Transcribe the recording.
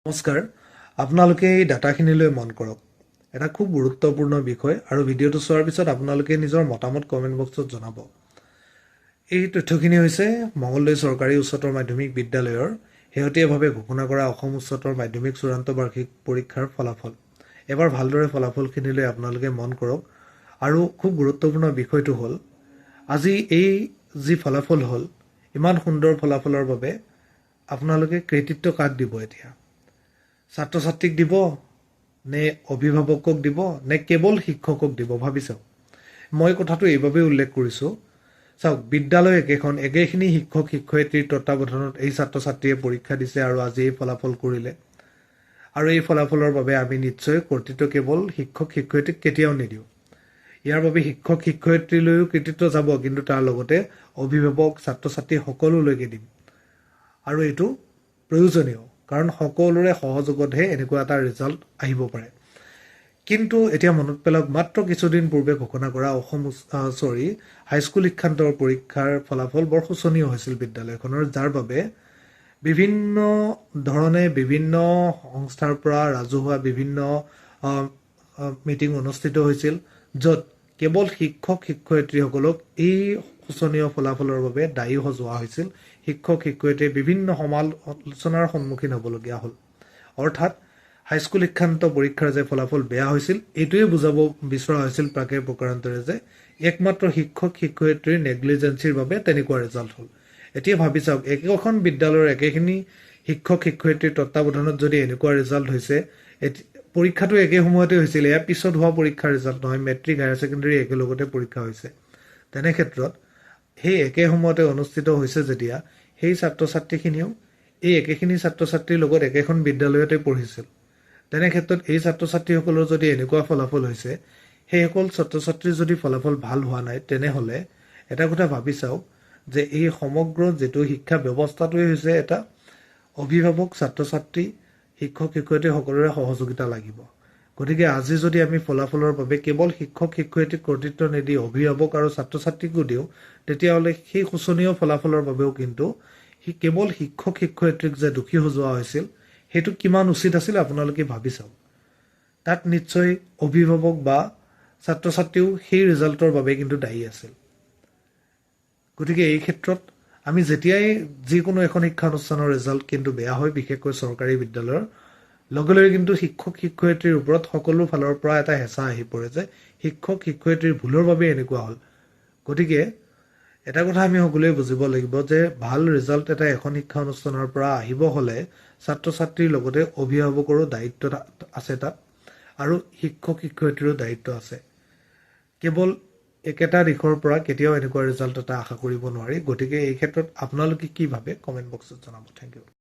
নমস্কাৰ আপোনালোকে এই ডাটাখিনিলৈ মন কৰক এটা খুব গুৰুত্বপূৰ্ণ বিষয় আৰু ভিডিঅ'টো চোৱাৰ পিছত আপোনালোকে নিজৰ মতামত কমেণ্ট বক্সত জনাব এই তথ্যখিনি হৈছে মঙলদৈ চৰকাৰী উচ্চতৰ মাধ্যমিক বিদ্যালয়ৰ শেহতীয়াভাৱে ঘোষণা কৰা অসম উচ্চতৰ মাধ্যমিক চূড়ান্ত বাৰ্ষিক পৰীক্ষাৰ ফলাফল এবাৰ ভালদৰে ফলাফলখিনিলৈ আপোনালোকে মন কৰক আৰু খুব গুৰুত্বপূৰ্ণ বিষয়টো হ'ল আজি এই যি ফলাফল হ'ল ইমান সুন্দৰ ফলাফলৰ বাবে আপোনালোকে কৃতিত্ব কাক দিব এতিয়া ছাত্ৰ ছাত্ৰীক দিব নে অভিভাৱকক দিব নে কেৱল শিক্ষকক দিব ভাবি চাওক মই কথাটো এইভাবে উল্লেখ কৰিছোঁ চাওক বিদ্যালয় একেখিনি শিক্ষক শিক্ষয়িত্ৰীৰ তত্ত্বাৱধানত এই ছাত্ৰ ছাত্ৰীয়ে পৰীক্ষা দিছে আৰু আজি এই ফলাফল কৰিলে আৰু এই ফলাফলৰ বাবে আমি নিশ্চয় কৰ্তৃত্ব কেৱল শিক্ষক শিক্ষয়িত্ৰীক কেতিয়াও নিদিওঁ ইয়াৰ বাবে শিক্ষক শিক্ষয়িত্ৰীলৈও কৃতিত্ব যাব কিন্তু তাৰ লগতে অভিভাৱক ছাত্ৰ ছাত্ৰী সকলোলৈকে দিম আৰু এইটো প্ৰয়োজনীয় কাৰণ সকলোৰে সহযোগতহে এনেকুৱা এটা ৰিজাল্ট আহিব পাৰে কিন্তু এতিয়া মনত পেলাওক মাত্ৰ কিছুদিন পূৰ্বে ঘোষণা কৰা অসম হাইস্কুল শিক্ষান্তৰ পৰীক্ষাৰ ফলাফল বৰ শোচনীয় হৈছিল বিদ্যালয়খনৰ যাৰ বাবে বিভিন্ন ধৰণে বিভিন্ন সংস্থাৰ পৰা ৰাজহুৱা বিভিন্ন মিটিং অনুষ্ঠিত হৈছিল য'ত কেৱল শিক্ষক শিক্ষয়িত্ৰীসকলক এই শোচনীয় ফলাফলৰ বাবে দায়ী সজোৱা হৈছিল শিক্ষক শিক্ষয়িত্ৰীয়ে বিভিন্ন সমালোচনাৰ সন্মুখীন হ'বলগীয়া হ'ল অৰ্থাৎ হাইস্কুল শিক্ষান্ত পৰীক্ষাৰ যে ফলাফল বেয়া হৈছিল এইটোৱে বুজাব বিচৰা হৈছিল প্ৰাকে প্ৰকাৰান্তৰে যে একমাত্ৰ শিক্ষক শিক্ষয়িত্ৰীৰ নেগলিজেন্সিৰ বাবে তেনেকুৱা ৰিজাল্ট হ'ল এতিয়া ভাবি চাওক একেখন বিদ্যালয়ৰ একেখিনি শিক্ষক শিক্ষয়িত্ৰীৰ তত্ত্বাৱধানত যদি এনেকুৱা ৰিজাল্ট হৈছে পৰীক্ষাটো একে সময়তে হৈছিল ইয়াৰ পিছত হোৱা পৰীক্ষাৰ ৰিজাল্ট নহয় মেট্ৰিক হায়াৰ ছেকেণ্ডেৰী একেলগতে পৰীক্ষা হৈছে তেনে ক্ষেত্ৰত সেই একে সময়তে অনুষ্ঠিত হৈছে যেতিয়া সেই ছাত্ৰ ছাত্ৰীখিনিও এই একেখিনি ছাত্ৰ ছাত্ৰীৰ লগত একেখন বিদ্যালয়তে পঢ়িছিল তেনে ক্ষেত্ৰত এই ছাত্ৰ ছাত্ৰীসকলৰ যদি এনেকুৱা ফলাফল হৈছে সেইসকল ছাত্ৰ ছাত্ৰীৰ যদি ফলাফল ভাল হোৱা নাই তেনেহ'লে এটা কথা ভাবি চাওক যে এই সমগ্ৰ যিটো শিক্ষা ব্যৱস্থাটোৱে হৈছে এটা অভিভাৱক ছাত্ৰ ছাত্ৰী শিক্ষক শিক্ষয়িত্ৰী সকলোৰে সহযোগিতা লাগিব গতিকে আজি যদি আমি ফলাফলৰ বাবে কেৱল শিক্ষক শিক্ষয়িত্ৰীক কৰ্তৃত্ব নিদি অভিভাৱক আৰু ছাত্ৰ ছাত্ৰীকো দিওঁ তেতিয়াহ'লে সেই শোচনীয় ফলাফলৰ বাবেও কিন্তু কেৱল শিক্ষক শিক্ষয়িত্ৰীক যে দোষী সজোৱা হৈছিল সেইটো কিমান উচিত আছিল আপোনালোকে ভাবি চাওক তাত নিশ্চয় অভিভাৱক বা ছাত্ৰ ছাত্ৰীও সেই ৰিজাল্টৰ বাবে কিন্তু দায়ী আছিল গতিকে এই ক্ষেত্ৰত আমি যেতিয়াই যিকোনো এখন শিক্ষানুষ্ঠানৰ ৰিজাল্ট কিন্তু বেয়া হয় বিশেষকৈ চৰকাৰী বিদ্যালয়ৰ লগে লগে কিন্তু শিক্ষক শিক্ষয়িত্ৰীৰ ওপৰত সকলো ফালৰ পৰা এটা হেঁচা আহি পৰে যে শিক্ষক শিক্ষয়িত্ৰীৰ ভুলৰ বাবে এনেকুৱা হ'ল গতিকে এটা কথা আমি সকলোৱে বুজিব লাগিব যে ভাল ৰিজাল্ট এটা এখন শিক্ষানুষ্ঠানৰ পৰা আহিব হ'লে ছাত্ৰ ছাত্ৰীৰ লগতে অভিভাৱকৰো দায়িত্ব আছে তাত আৰু শিক্ষক শিক্ষয়িত্ৰীৰো দায়িত্ব আছে কেৱল একেটা দিশৰ পৰা কেতিয়াও এনেকুৱা ৰিজাল্ট এটা আশা কৰিব নোৱাৰি গতিকে এই ক্ষেত্ৰত আপোনালোকে কি ভাবে কমেণ্ট বক্সত জনাব থেংক ইউ